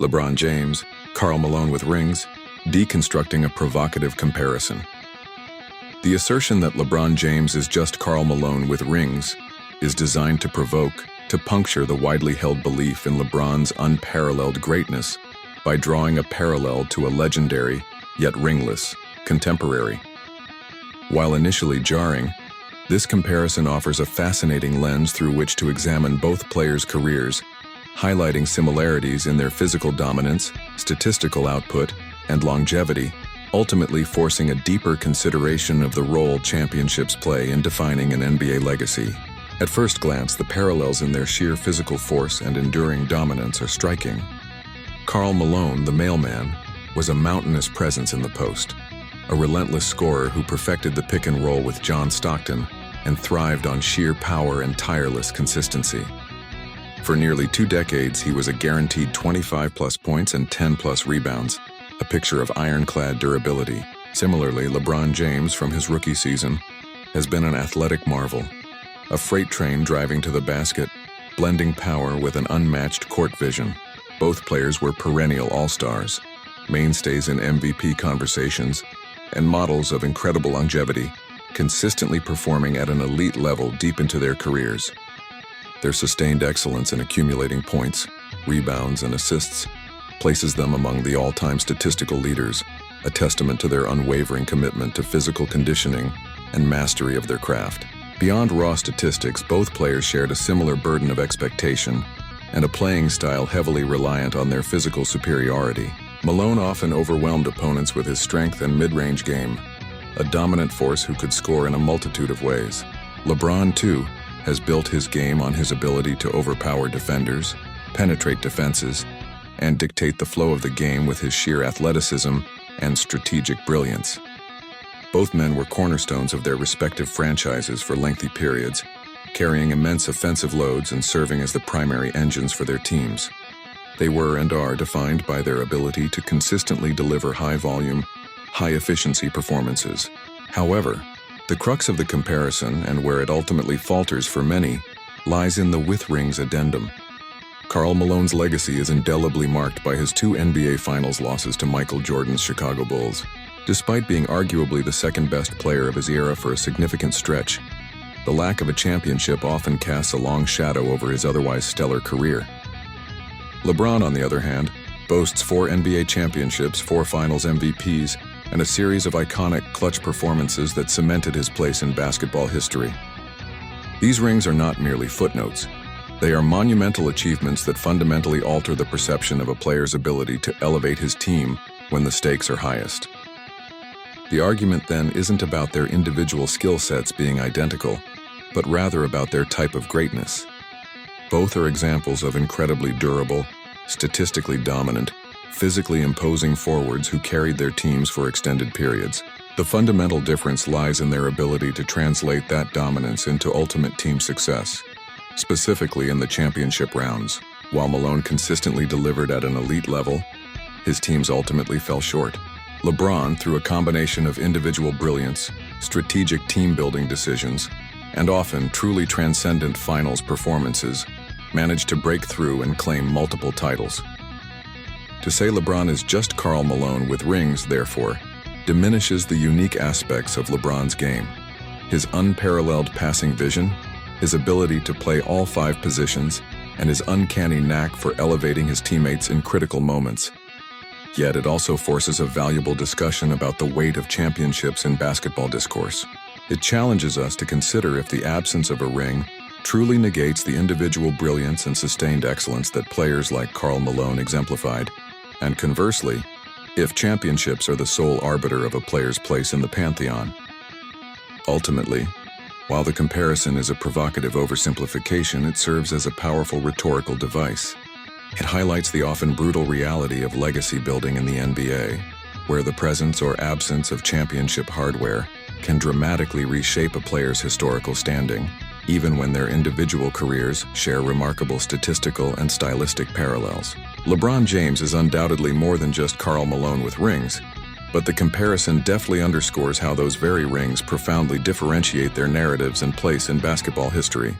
LeBron James, Karl Malone with rings, deconstructing a provocative comparison. The assertion that LeBron James is just Karl Malone with rings is designed to provoke, to puncture the widely held belief in LeBron's unparalleled greatness by drawing a parallel to a legendary, yet ringless, contemporary. While initially jarring, this comparison offers a fascinating lens through which to examine both players' careers, highlighting similarities in their physical dominance, statistical output, and longevity, ultimately forcing a deeper consideration of the role championships play in defining an NBA legacy. At first glance, the parallels in their sheer physical force and enduring dominance are striking. Karl Malone, the mailman, was a mountainous presence in the post, a relentless scorer who perfected the pick and roll with John Stockton and thrived on sheer power and tireless consistency. For nearly 2 decades, he was a guaranteed 25-plus points and 10-plus rebounds, a picture of ironclad durability. Similarly, LeBron James, from his rookie season, has been an athletic marvel, a freight train driving to the basket, blending power with an unmatched court vision. Both players were perennial all-stars, mainstays in MVP conversations, and models of incredible longevity, consistently performing at an elite level deep into their careers. Their sustained excellence in accumulating points, rebounds, and assists places them among the all-time statistical leaders, a testament to their unwavering commitment to physical conditioning and mastery of their craft. Beyond raw statistics, both players shared a similar burden of expectation and a playing style heavily reliant on their physical superiority. Malone often overwhelmed opponents with his strength and mid-range game, a dominant force who could score in a multitude of ways. LeBron, too, has built his game on his ability to overpower defenders, penetrate defenses, and dictate the flow of the game with his sheer athleticism and strategic brilliance. Both men were cornerstones of their respective franchises for lengthy periods, carrying immense offensive loads and serving as the primary engines for their teams. They were and are defined by their ability to consistently deliver high-volume, high-efficiency performances. However, the crux of the comparison, and where it ultimately falters for many, lies in the with rings addendum. Karl Malone's legacy is indelibly marked by his 2 NBA Finals losses to Michael Jordan's Chicago Bulls. Despite being arguably the second-best player of his era for a significant stretch, the lack of a championship often casts a long shadow over his otherwise stellar career. LeBron, on the other hand, boasts 4 NBA championships, 4 Finals MVPs, and a series of iconic, clutch performances that cemented his place in basketball history. These rings are not merely footnotes. They are monumental achievements that fundamentally alter the perception of a player's ability to elevate his team when the stakes are highest. The argument then isn't about their individual skill sets being identical, but rather about their type of greatness. Both are examples of incredibly durable, statistically dominant, physically imposing forwards who carried their teams for extended periods. The fundamental difference lies in their ability to translate that dominance into ultimate team success, specifically in the championship rounds. While Malone consistently delivered at an elite level, his teams ultimately fell short. LeBron, through a combination of individual brilliance, strategic team-building decisions, and often truly transcendent finals performances, managed to break through and claim multiple titles. To say LeBron is just Karl Malone with rings, therefore, diminishes the unique aspects of LeBron's game: his unparalleled passing vision, his ability to play all 5 positions, and his uncanny knack for elevating his teammates in critical moments. Yet it also forces a valuable discussion about the weight of championships in basketball discourse. It challenges us to consider if the absence of a ring truly negates the individual brilliance and sustained excellence that players like Karl Malone exemplified, and conversely, if championships are the sole arbiter of a player's place in the pantheon. Ultimately, while the comparison is a provocative oversimplification, it serves as a powerful rhetorical device. It highlights the often brutal reality of legacy building in the NBA, where the presence or absence of championship hardware can dramatically reshape a player's historical standing, even when their individual careers share remarkable statistical and stylistic parallels. LeBron James is undoubtedly more than just Karl Malone with rings, but the comparison deftly underscores how those very rings profoundly differentiate their narratives and place in basketball history.